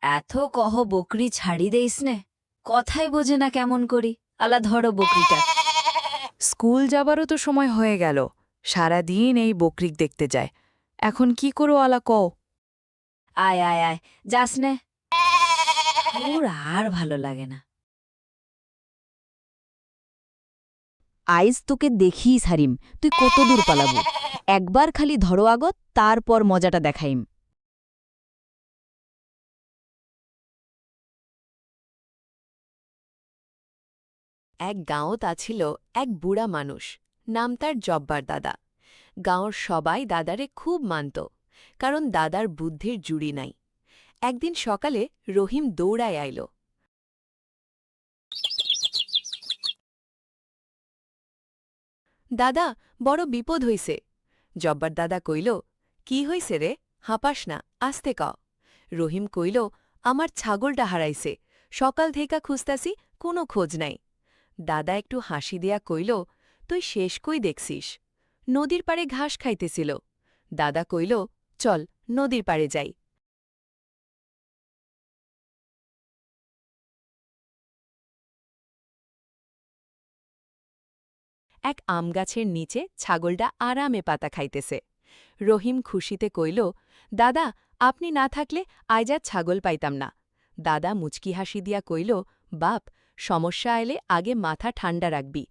এত কহ বকরি ছাড়ি দেইস নে, কথাই বোঝে না কেমন করি। আলা ধরো বকরিটা। স্কুল যাবারও তো সময় হয়ে গেল। সারাদিন এই বকরিক দেখতে যায়। এখন কি করো আলা কও? আয় আয় আয়, যাস নে। ওর আর ভালো লাগে না। আইজ তোকে দেখিই ছাড়িম তুই কত দূর পালাবো। একবার খালি ধরো আগত, তারপর মজাটা দেখাইম। এক গাঁৱত আছিল এক বুড়া মানুষ, নাম তার জব্বার দাদা। গাঁৱৰ সবাই দাদারে খুব মানত, কারণ দাদার বুদ্ধির জুড়ি নাই। একদিন সকালে রহিম দৌড়ায় আইল। দাদা, বড় বিপদ হইছে। জব্বার দাদা কইল, কি হইছে রে? হাঁপাস না, আস্তে ক। রহিম কইল, আমার ছাগলটা হারাইছে, সকাল থেকে খুঁজতাছি, কোনো খোঁজ নাই। দাদা একটু হাসি দিয়া কইল, তুই শেষ কই দেখছিস? নদীর পাড়ে ঘাস খাইতেছিল। দাদা কইল, চল নদীর পাড়ে যাই। এক আমগাছের নিচে ছাগলটা আরামে পাতা খাইতেছে। রহিম খুশিতে কইল, দাদা, আপনি না থাকলে আইজ আর ছাগল পাইতাম না। দাদা মুচকি হাসি দিয়া কইল, বাপ, সমস্যা এলে আগে মাথা ঠান্ডা রাখবি।